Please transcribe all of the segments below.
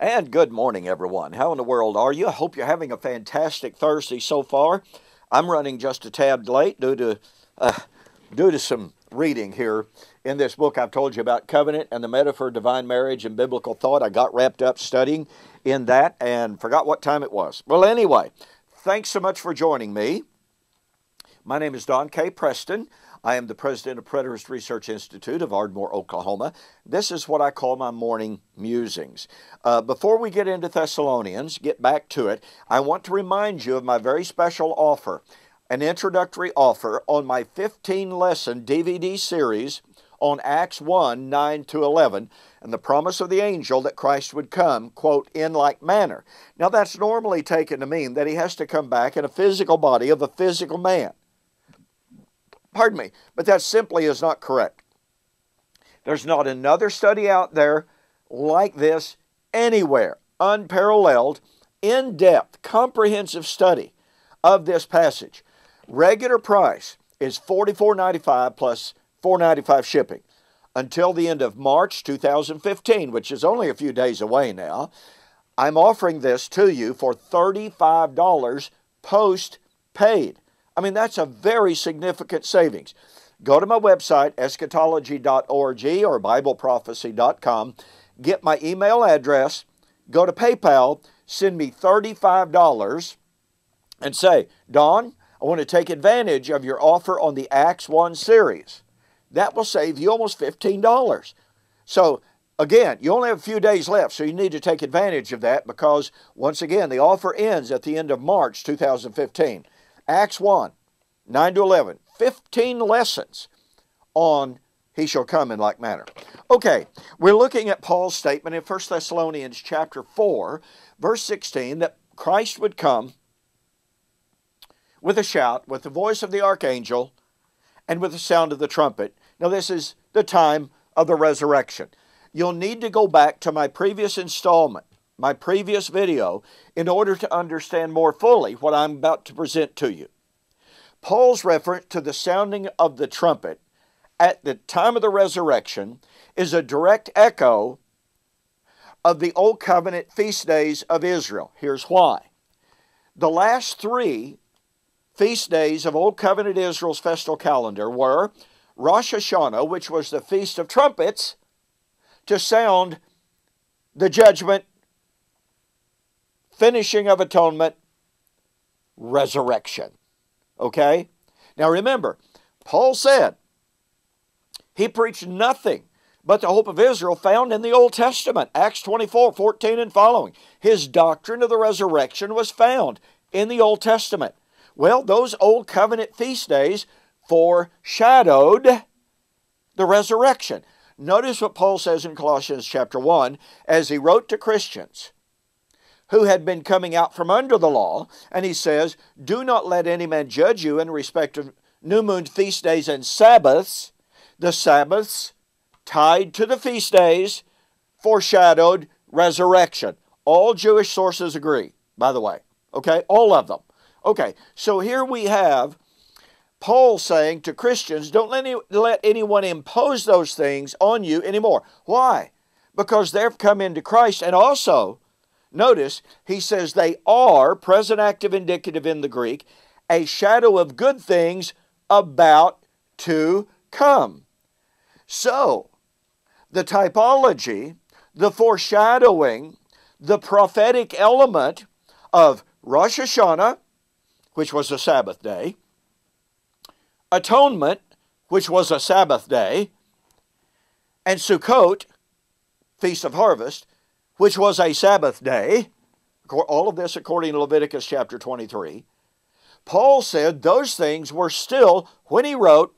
And good morning, everyone. How in the world are you? I hope you're having a fantastic Thursday so far. I'm running just a tad late due to some reading here in this book I've told you about, Covenant and the Metaphor, Divine Marriage, and Biblical Thought. I got wrapped up studying in that and forgot what time it was. Well, anyway, thanks so much for joining me. My name is Don K. Preston. I am the president of Preterist Research Institute of Ardmore, Oklahoma. This is what I call my morning musings. Before we get into Thessalonians, get back to it, I want to remind you of my very special offer, an introductory offer on my 15-lesson DVD series on Acts 1, 9 to 11, and the promise of the angel that Christ would come, quote, in like manner. Now, that's normally taken to mean that he has to come back in a physical body of a physical man. Pardon me, but that simply is not correct. There's not another study out there like this anywhere, unparalleled, in-depth, comprehensive study of this passage. Regular price is $44.95 plus $4.95 shipping until the end of March 2015, which is only a few days away now. I'm offering this to you for $35 post-paid. I mean, that's a very significant savings. Go to my website, eschatology.org or bibleprophecy.com, get my email address, go to PayPal, send me $35, and say, Don, I want to take advantage of your offer on the Acts 1 series. That will save you almost $15. So, again, you only have a few days left, so you need to take advantage of that because, once again, the offer ends at the end of March 2015. Acts 1, 9 to 11, 15 lessons on he shall come in like manner. Okay, we're looking at Paul's statement in 1 Thessalonians chapter 4, verse 16, that Christ would come with a shout, with the voice of the archangel, and with the sound of the trumpet. Now, this is the time of the resurrection. You'll need to go back to my previous installment, my previous video, in order to understand more fully what I'm about to present to you. Paul's reference to the sounding of the trumpet at the time of the resurrection is a direct echo of the Old Covenant feast days of Israel. Here's why. The last three feast days of Old Covenant Israel's festal calendar were Rosh Hashanah, which was the Feast of Trumpets, to sound the judgment, finishing of atonement, resurrection. Okay? Now remember, Paul said he preached nothing but the hope of Israel found in the Old Testament. Acts 24, 14 and following. His doctrine of the resurrection was found in the Old Testament. Well, those Old Covenant feast days foreshadowed the resurrection. Notice what Paul says in Colossians chapter 1 as he wrote to Christians who had been coming out from under the law, and he says, do not let any man judge you in respect of new moon feast days and Sabbaths. The Sabbaths tied to the feast days foreshadowed resurrection. All Jewish sources agree, by the way. Okay, all of them. Okay, so here we have Paul saying to Christians, don't let anyone impose those things on you anymore. Why? Because they've come into Christ, and also, notice, he says they are, present active indicative in the Greek, a shadow of good things about to come. So, the typology, the foreshadowing, the prophetic element of Rosh Hashanah, which was a Sabbath day, Atonement, which was a Sabbath day, and Sukkot, Feast of Harvest, which was a Sabbath day, all of this according to Leviticus chapter 23, Paul said those things were still, when he wrote,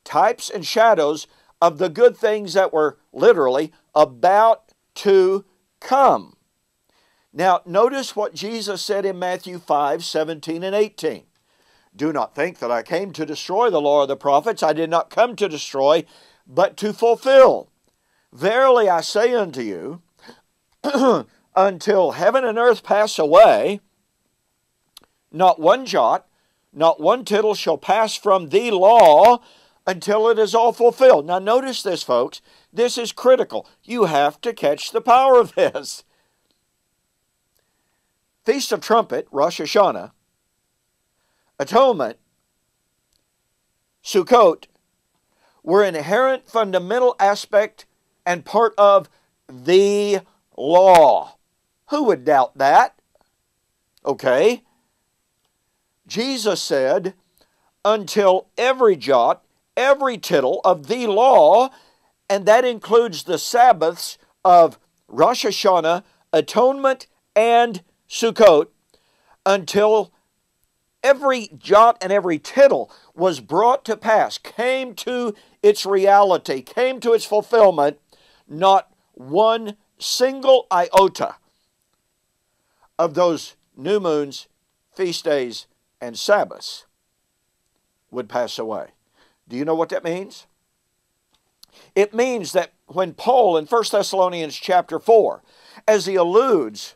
types and shadows of the good things that were literally about to come. Now, notice what Jesus said in Matthew 5, 17 and 18. Do not think that I came to destroy the law of the prophets. I did not come to destroy, but to fulfill. Verily I say unto you, until heaven and earth pass away, not one jot, not one tittle shall pass from the law until it is all fulfilled. Now notice this, folks. This is critical. You have to catch the power of this. Feast of Trumpet, Rosh Hashanah, Atonement, Sukkot, were inherent fundamental aspect and part of the law. Who would doubt that? Okay. Jesus said, until every jot, every tittle of the law, and that includes the Sabbaths of Rosh Hashanah, Atonement, and Sukkot, until every jot and every tittle was brought to pass, came to its reality, came to its fulfillment, not one single iota of those new moons, feast days, and Sabbaths would pass away. Do you know what that means? It means that when Paul in 1 Thessalonians chapter 4, as he alludes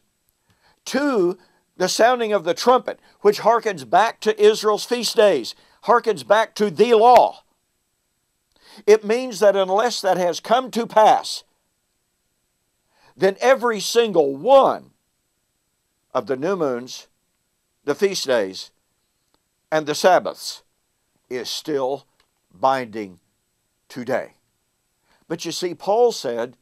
to the sounding of the trumpet, which harkens back to Israel's feast days, harkens back to the law, it means that unless that has come to pass, then every single one of the new moons, the feast days, and the Sabbaths is still binding today. But you see, Paul said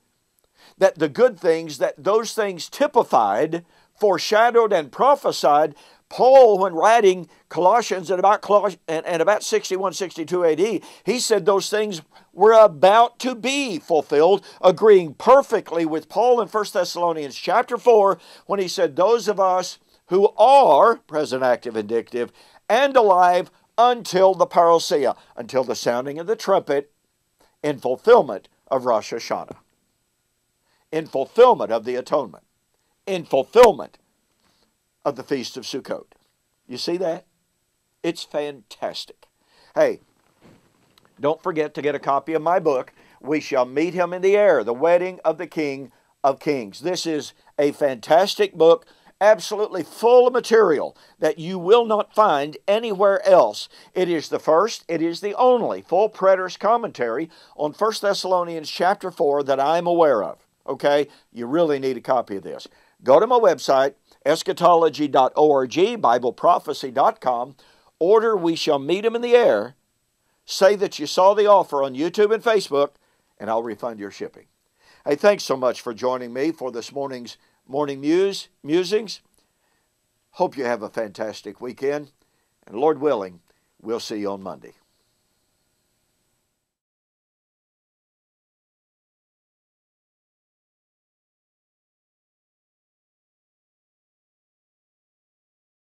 that the good things, that those things typified, foreshadowed, and prophesied, Paul, when writing Colossians at about 61, 62 AD, he said those things were about to be fulfilled, agreeing perfectly with Paul in 1 Thessalonians chapter 4, when he said, those of us who are, present active indicative, and alive until the parousia, until the sounding of the trumpet, in fulfillment of Rosh Hashanah, in fulfillment of the atonement, in fulfillment of the Feast of Sukkot. You see that? It's fantastic. Hey, don't forget to get a copy of my book, We Shall Meet Him in the Air, The Wedding of the King of Kings. This is a fantastic book, absolutely full of material that you will not find anywhere else. It is the first, it is the only full preterist commentary on 1 Thessalonians chapter 4 that I'm aware of. Okay? You really need a copy of this. Go to my website, eschatology.org, bibleprophecy.com, order We Shall Meet Him in the Air, say that you saw the offer on YouTube and Facebook, and I'll refund your shipping. Hey, thanks so much for joining me for this morning's morning musings. Hope you have a fantastic weekend, and Lord willing, we'll see you on Monday.